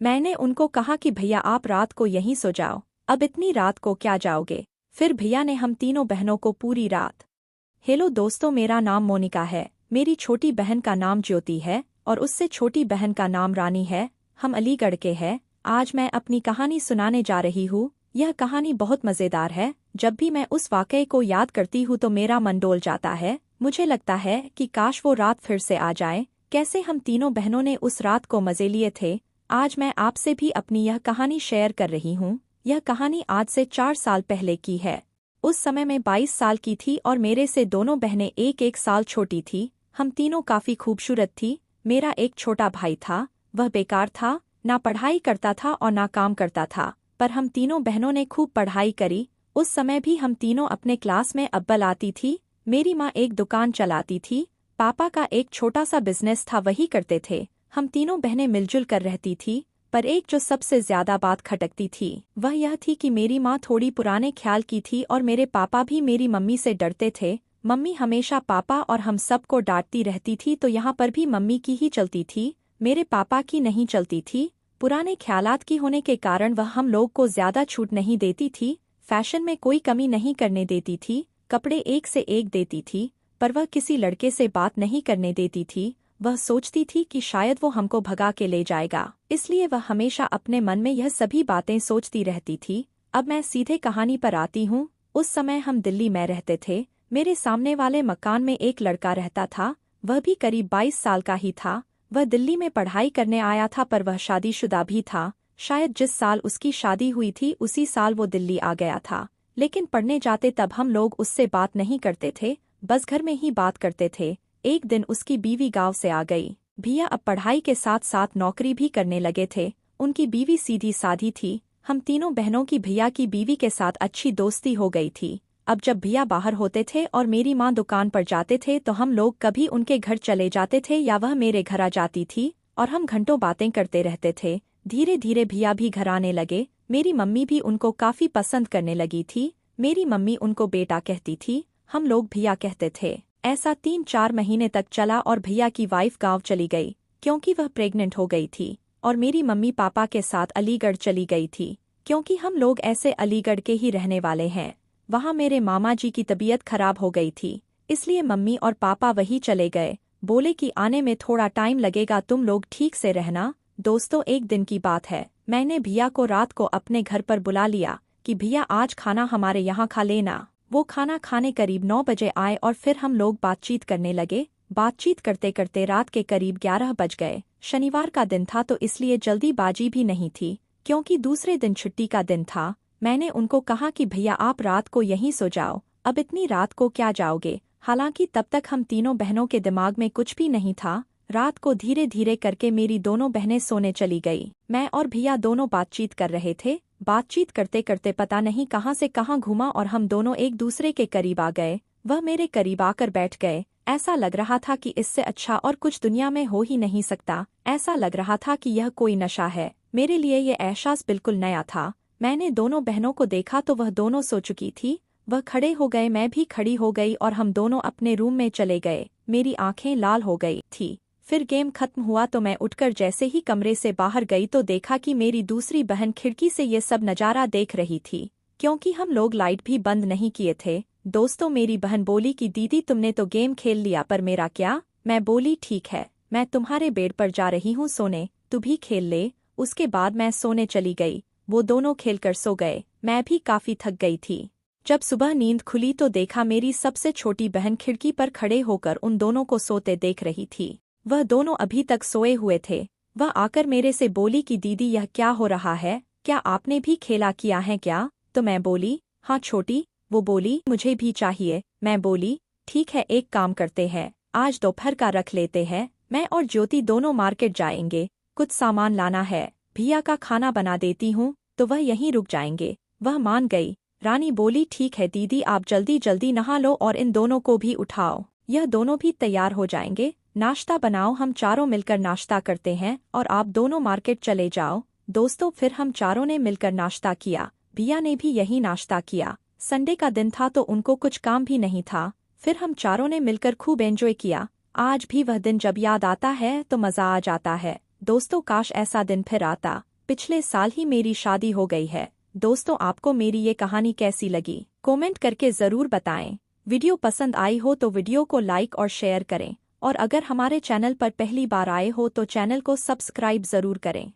मैंने उनको कहा कि भैया आप रात को यहीं सो जाओ, अब इतनी रात को क्या जाओगे। फिर भैया ने हम तीनों बहनों को पूरी रात। हेलो दोस्तों, मेरा नाम मोनिका है, मेरी छोटी बहन का नाम ज्योति है और उससे छोटी बहन का नाम रानी है। हम अलीगढ़ के हैं। आज मैं अपनी कहानी सुनाने जा रही हूँ। यह कहानी बहुत मज़ेदार है। जब भी मैं उस वाक़ये को याद करती हूँ तो मेरा मन डोल जाता है। मुझे लगता है कि काश वो रात फिर से आ जाए। कैसे हम तीनों बहनों ने उस रात को मज़े लिए थे। आज मैं आपसे भी अपनी यह कहानी शेयर कर रही हूँ। यह कहानी आज से 4 साल पहले की है। उस समय मैं 22 साल की थी और मेरे से दोनों बहनें एक साल छोटी थी। हम तीनों काफ़ी खूबसूरत थी। मेरा एक छोटा भाई था, वह बेकार था, ना पढ़ाई करता था और ना काम करता था। पर हम तीनों बहनों ने खूब पढ़ाई करी। उस समय भी हम तीनों अपने क्लास में अव्वल आती थी। मेरी माँ एक दुकान चलाती थी, पापा का एक छोटा सा बिजनेस था, वही करते थे। हम तीनों बहनें मिलजुल कर रहती थी। पर एक जो सबसे ज्यादा बात खटकती थी वह यह थी कि मेरी माँ थोड़ी पुराने ख्याल की थी और मेरे पापा भी मेरी मम्मी से डरते थे। मम्मी हमेशा पापा और हम सबको डांटती रहती थी, तो यहाँ पर भी मम्मी की ही चलती थी, मेरे पापा की नहीं चलती थी। पुराने ख्यालात की होने के कारण वह हम लोग को ज्यादा छूट नहीं देती थी, फैशन में कोई कमी नहीं करने देती थी, कपड़े एक से एक देती थी। पर वह किसी लड़के से बात नहीं करने देती थी। वह सोचती थी कि शायद वो हमको भगा के ले जाएगा, इसलिए वह हमेशा अपने मन में यह सभी बातें सोचती रहती थी। अब मैं सीधे कहानी पर आती हूँ। उस समय हम दिल्ली में रहते थे। मेरे सामने वाले मकान में एक लड़का रहता था, वह भी करीब 22 साल का ही था। वह दिल्ली में पढ़ाई करने आया था, पर वह शादीशुदा भी था। शायद जिस साल उसकी शादी हुई थी उसी साल वो दिल्ली आ गया था। लेकिन पढ़ने जाते तब हम लोग उससे बात नहीं करते थे, बस घर में ही बात करते थे। एक दिन उसकी बीवी गांव से आ गई। भैया अब पढ़ाई के साथ साथ नौकरी भी करने लगे थे। उनकी बीवी सीधी साधी थी। हम तीनों बहनों की भैया की बीवी के साथ अच्छी दोस्ती हो गई थी। अब जब भैया बाहर होते थे और मेरी माँ दुकान पर जाते थे तो हम लोग कभी उनके घर चले जाते थे या वह मेरे घर आ जाती थी और हम घंटों बातें करते रहते थे। धीरे धीरे भैया भी घर आने लगे। मेरी मम्मी भी उनको काफ़ी पसंद करने लगी थी। मेरी मम्मी उनको बेटा कहती थी, हम लोग भैया कहते थे। ऐसा 3-4 महीने तक चला और भैया की वाइफ गांव चली गई, क्योंकि वह प्रेग्नेंट हो गई थी। और मेरी मम्मी पापा के साथ अलीगढ़ चली गई थी, क्योंकि हम लोग ऐसे अलीगढ़ के ही रहने वाले हैं। वहाँ मेरे मामा जी की तबीयत खराब हो गई थी, इसलिए मम्मी और पापा वहीं चले गए। बोले कि आने में थोड़ा टाइम लगेगा, तुम लोग ठीक से रहना। दोस्तों, एक दिन की बात है, मैंने भैया को रात को अपने घर पर बुला लिया कि भैया आज खाना हमारे यहाँ खा लेना। वो खाना खाने करीब 9 बजे आए और फिर हम लोग बातचीत करने लगे। बातचीत करते करते रात के करीब 11 बज गए। शनिवार का दिन था तो इसलिए जल्दीबाजी भी नहीं थी, क्योंकि दूसरे दिन छुट्टी का दिन था। मैंने उनको कहा कि भैया आप रात को यहीं सो जाओ, अब इतनी रात को क्या जाओगे। हालांकि तब तक हम तीनों बहनों के दिमाग में कुछ भी नहीं था। रात को धीरे धीरे करके मेरी दोनों बहनें सोने चली गई। मैं और भैया दोनों बातचीत कर रहे थे। बातचीत करते करते पता नहीं कहाँ से कहाँ घूमा और हम दोनों एक दूसरे के करीब आ गए। वह मेरे करीब आकर बैठ गए। ऐसा लग रहा था कि इससे अच्छा और कुछ दुनिया में हो ही नहीं सकता। ऐसा लग रहा था कि यह कोई नशा है। मेरे लिए यह एहसास बिल्कुल नया था। मैंने दोनों बहनों को देखा तो वह दोनों सो चुकी थी। वह खड़े हो गए, मैं भी खड़ी हो गई और हम दोनों अपने रूम में चले गए। मेरी आंखें लाल हो गई थी। फिर गेम खत्म हुआ तो मैं उठकर जैसे ही कमरे से बाहर गई तो देखा कि मेरी दूसरी बहन खिड़की से ये सब नज़ारा देख रही थी, क्योंकि हम लोग लाइट भी बंद नहीं किए थे। दोस्तों, मेरी बहन बोली कि दीदी तुमने तो गेम खेल लिया, पर मेरा क्या। मैं बोली ठीक है, मैं तुम्हारे बेड पर जा रही हूँ सोने, तू भी खेल ले। उसके बाद मैं सोने चली गई। वो दोनों खेलकर सो गए। मैं भी काफ़ी थक गई थी। जब सुबह नींद खुली तो देखा मेरी सबसे छोटी बहन खिड़की पर खड़े होकर उन दोनों को सोते देख रही थी। वह दोनों अभी तक सोए हुए थे। वह आकर मेरे से बोली कि दीदी यह क्या हो रहा है, क्या आपने भी खेला किया है क्या। तो मैं बोली हाँ छोटी। वो बोली मुझे भी चाहिए। मैं बोली ठीक है, एक काम करते हैं, आज दोपहर का रख लेते हैं। मैं और ज्योति दोनों मार्केट जाएंगे, कुछ सामान लाना है। भैया का खाना बना देती हूँ तो वह यहीं रुक जाएंगे। वह मान गई। रानी बोली ठीक है दीदी, आप जल्दी जल्दी नहा लो और इन दोनों को भी उठाओ, यह दोनों भी तैयार हो जाएंगे। नाश्ता बनाओ, हम चारों मिलकर नाश्ता करते हैं और आप दोनों मार्केट चले जाओ। दोस्तों, फिर हम चारों ने मिलकर नाश्ता किया। भैया ने भी यही नाश्ता किया। संडे का दिन था तो उनको कुछ काम भी नहीं था। फिर हम चारों ने मिलकर खूब एंजॉय किया। आज भी वह दिन जब याद आता है तो मज़ा आ जाता है। दोस्तों काश ऐसा दिन फिर आता। पिछले साल ही मेरी शादी हो गई है। दोस्तों आपको मेरी ये कहानी कैसी लगी कमेंट करके ज़रूर बताएं। वीडियो पसंद आई हो तो वीडियो को लाइक और शेयर करें और अगर हमारे चैनल पर पहली बार आए हो तो चैनल को सब्सक्राइब ज़रूर करें।